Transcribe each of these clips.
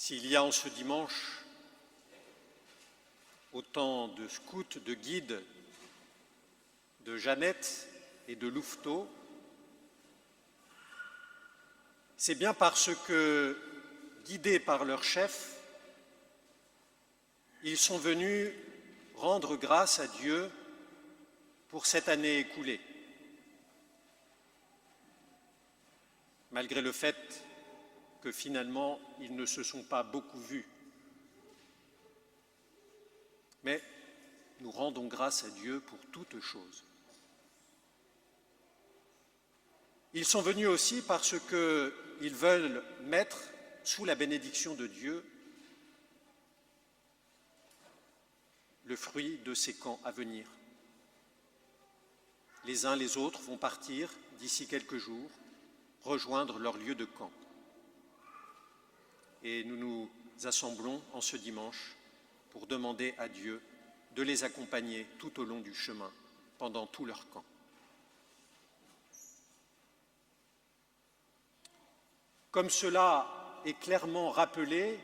S'il y a en ce dimanche autant de scouts, de guides, de Jeannette et de Louveteaux, c'est bien parce que, guidés par leur chef, ils sont venus rendre grâce à Dieu pour cette année écoulée. Malgré le fait que finalement, ils ne se sont pas beaucoup vus. Mais nous rendons grâce à Dieu pour toutes choses. Ils sont venus aussi parce qu'ils veulent mettre sous la bénédiction de Dieu le fruit de ces camps à venir. Les uns les autres vont partir d'ici quelques jours, rejoindre leur lieu de camp. Et nous nous assemblons en ce dimanche pour demander à Dieu de les accompagner tout au long du chemin, pendant tout leur camp. Comme cela est clairement rappelé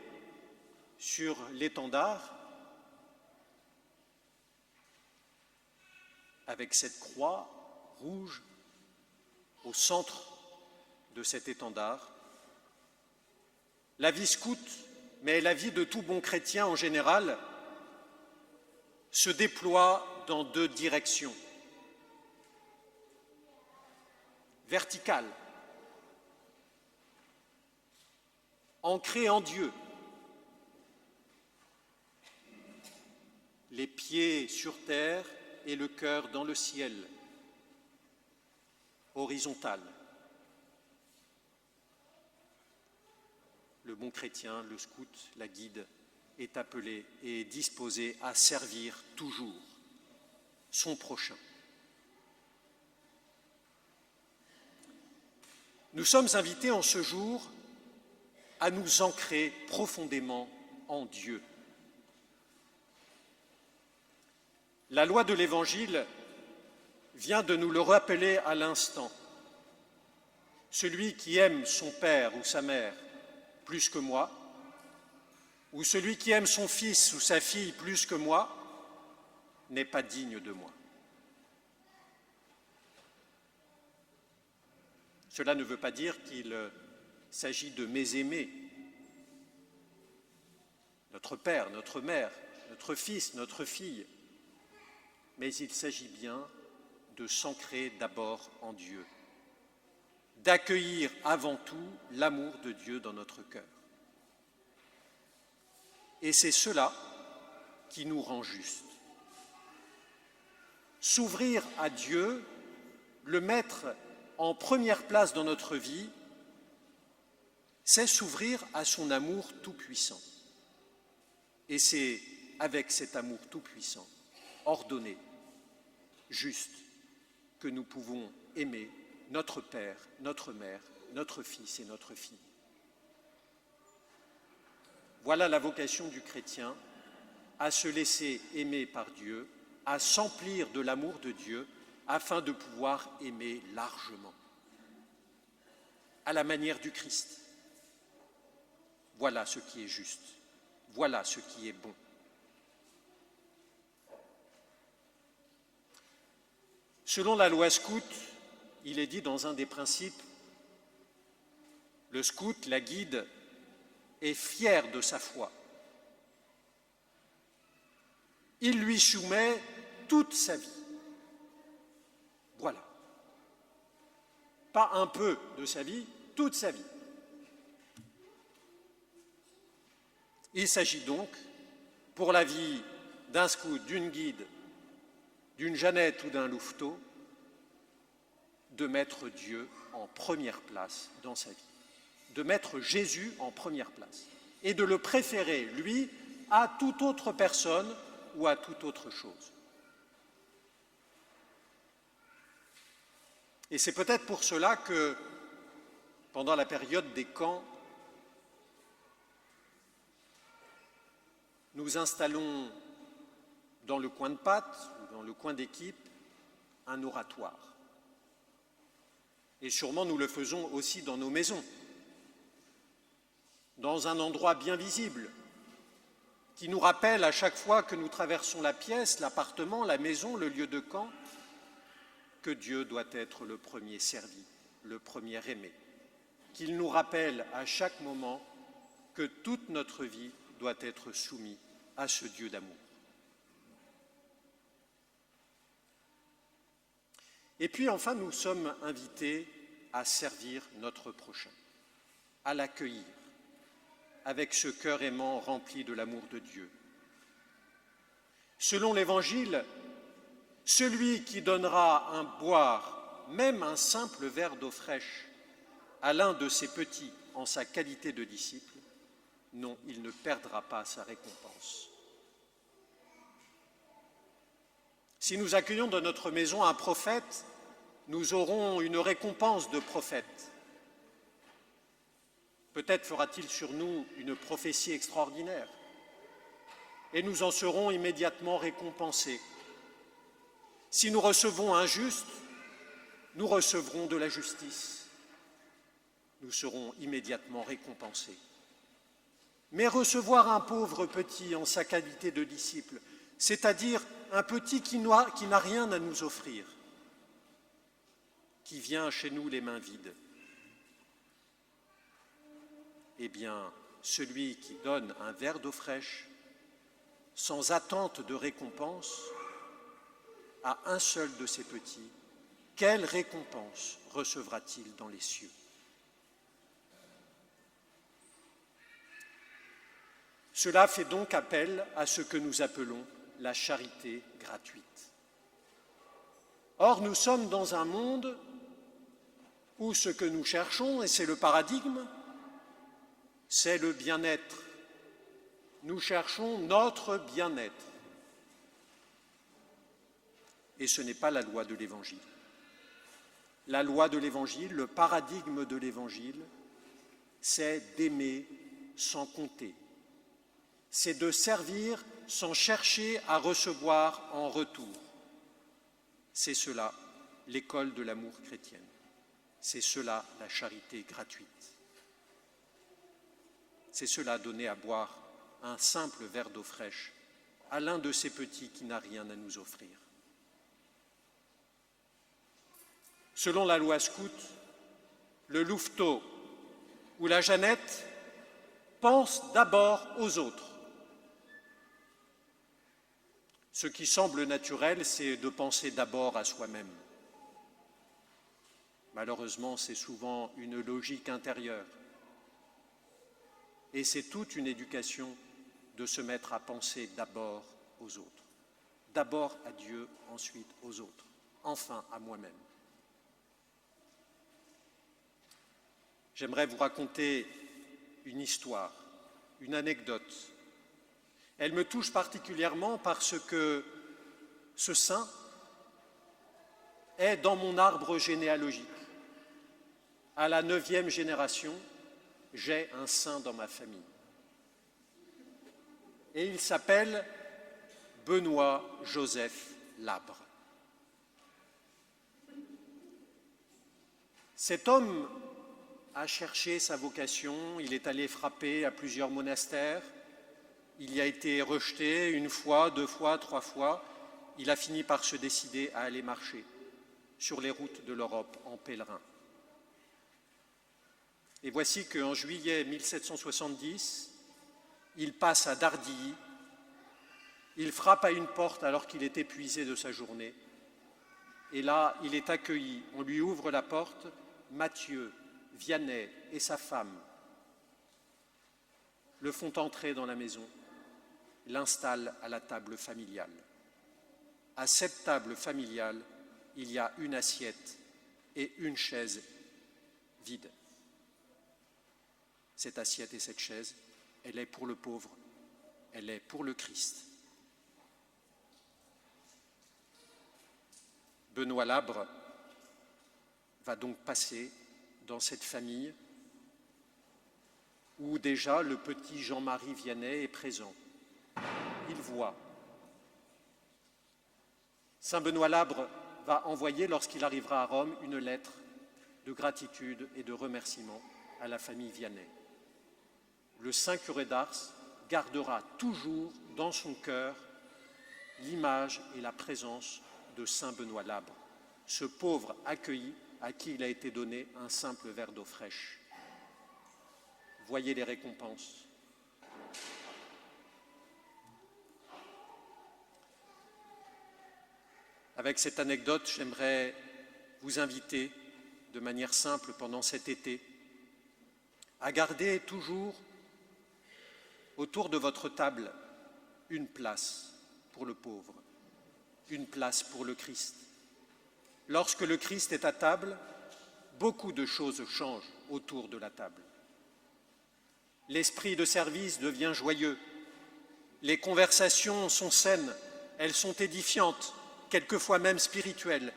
sur l'étendard, avec cette croix rouge au centre de cet étendard, la vie scout, mais la vie de tout bon chrétien en général, se déploie dans deux directions. Verticale, ancrée en Dieu, les pieds sur terre et le cœur dans le ciel, horizontale. Le bon chrétien, le scout, la guide, est appelé et est disposé à servir toujours son prochain. Nous sommes invités en ce jour à nous ancrer profondément en Dieu. La loi de l'Évangile vient de nous le rappeler à l'instant. Celui qui aime son père ou sa mère plus que moi, ou celui qui aime son fils ou sa fille plus que moi, n'est pas digne de moi. Cela ne veut pas dire qu'il s'agit de mésaimés notre père, notre mère, notre fils, notre fille, mais il s'agit bien de s'ancrer d'abord en Dieu, d'accueillir avant tout l'amour de Dieu dans notre cœur. Et c'est cela qui nous rend justes. S'ouvrir à Dieu, le mettre en première place dans notre vie, c'est s'ouvrir à son amour tout-puissant. Et c'est avec cet amour tout-puissant, ordonné, juste, que nous pouvons aimer notre père, notre mère, notre fils et notre fille. Voilà la vocation du chrétien, à se laisser aimer par Dieu, à s'emplir de l'amour de Dieu, afin de pouvoir aimer largement, à la manière du Christ. Voilà ce qui est juste, voilà ce qui est bon. Selon la loi scout, il est dit dans un des principes, le scout, la guide, est fier de sa foi. Il lui soumet toute sa vie. Voilà. Pas un peu de sa vie, toute sa vie. Il s'agit donc, pour la vie d'un scout, d'une guide, d'une Jeannette ou d'un Louveteau, de mettre Dieu en première place dans sa vie, de mettre Jésus en première place et de le préférer, lui, à toute autre personne ou à toute autre chose. Et c'est peut-être pour cela que, pendant la période des camps, nous installons dans le coin de pâte, ou dans le coin d'équipe, un oratoire. Et sûrement nous le faisons aussi dans nos maisons. dans un endroit bien visible, qui nous rappelle à chaque fois que nous traversons la pièce, l'appartement, la maison, le lieu de camp, que Dieu doit être le premier servi, le premier aimé, qu'il nous rappelle à chaque moment que toute notre vie doit être soumise à ce Dieu d'amour. Et puis enfin, nous sommes invités à servir notre prochain, à l'accueillir, avec ce cœur aimant rempli de l'amour de Dieu. Selon l'Évangile, celui qui donnera à boire, même un simple verre d'eau fraîche, à l'un de ses petits en sa qualité de disciple, non, il ne perdra pas sa récompense. Si nous accueillons dans notre maison un prophète, nous aurons une récompense de prophète. Peut-être fera-t-il sur nous une prophétie extraordinaire et nous en serons immédiatement récompensés. Si nous recevons un juste, nous recevrons de la justice. Nous serons immédiatement récompensés. Mais recevoir un pauvre petit en sa qualité de disciple, c'est-à-dire un petit qui n'a rien à nous offrir, qui vient chez nous les mains vides, eh bien, celui qui donne un verre d'eau fraîche, sans attente de récompense, à un seul de ces petits, quelle récompense recevra-t-il dans les cieux? Cela fait donc appel à ce que nous appelons la charité gratuite. Or, nous sommes dans un monde où ce que nous cherchons, et c'est le paradigme, c'est le bien-être. Nous cherchons notre bien-être. Et ce n'est pas la loi de l'Évangile. La loi de l'Évangile, le paradigme de l'Évangile, c'est d'aimer sans compter. C'est de servir sans chercher à recevoir en retour. C'est cela, l'école de l'amour chrétienne. C'est cela, la charité gratuite. C'est cela, donner à boire un simple verre d'eau fraîche à l'un de ces petits qui n'a rien à nous offrir. Selon la loi scout, le louveteau ou la Jeannette pense d'abord aux autres. Ce qui semble naturel, c'est de penser d'abord à soi-même. Malheureusement, c'est souvent une logique intérieure. Et c'est toute une éducation de se mettre à penser d'abord aux autres. D'abord à Dieu, ensuite aux autres, enfin à moi-même. J'aimerais vous raconter une histoire, une anecdote. Elle me touche particulièrement parce que ce saint est dans mon arbre généalogique. À la 9e génération, j'ai un saint dans ma famille. Et il s'appelle Benoît-Joseph Labre. Cet homme a cherché sa vocation, il est allé frapper à plusieurs monastères, il y a été rejeté une fois, 2 fois, 3 fois, il a fini par se décider à aller marcher sur les routes de l'Europe en pèlerin. Et voici qu'en juillet 1770, il passe à Dardilly, il frappe à une porte alors qu'il est épuisé de sa journée, et là, il est accueilli, on lui ouvre la porte, Mathieu, Vianney et sa femme le font entrer dans la maison, l'installent à la table familiale. À cette table familiale, il y a une assiette et une chaise vide. Cette assiette et cette chaise, elle est pour le pauvre, elle est pour le Christ. Benoît Labre va donc passer dans cette famille où déjà le petit Jean-Marie Vianney est présent. Il voit. Saint Benoît Labre va envoyer, lorsqu'il arrivera à Rome, une lettre de gratitude et de remerciement à la famille Vianney. le saint curé d'Ars gardera toujours dans son cœur l'image et la présence de saint Benoît Labre, ce pauvre accueilli à qui il a été donné un simple verre d'eau fraîche. Voyez les récompenses. Avec cette anecdote, j'aimerais vous inviter de manière simple pendant cet été à garder toujours autour de votre table une place pour le pauvre, une place pour le Christ. Lorsque le Christ est à table, beaucoup de choses changent autour de la table. L'esprit de service devient joyeux, les conversations sont saines, elles sont édifiantes, quelquefois même spirituelles.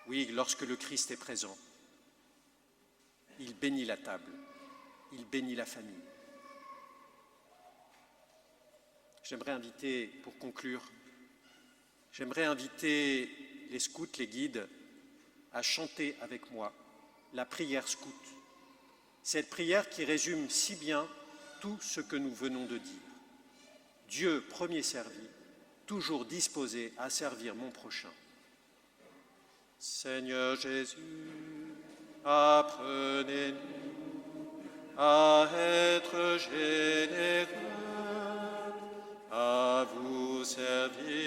Oui, lorsque le Christ est présent, il bénit la table, il bénit la famille. J'aimerais inviter, pour conclure, les scouts, les guides, à chanter avec moi la prière scout. Cette prière qui résume si bien tout ce que nous venons de dire. Dieu premier servi, toujours disposé à servir mon prochain. Seigneur Jésus, apprenez-nous à être généreux, à vous servir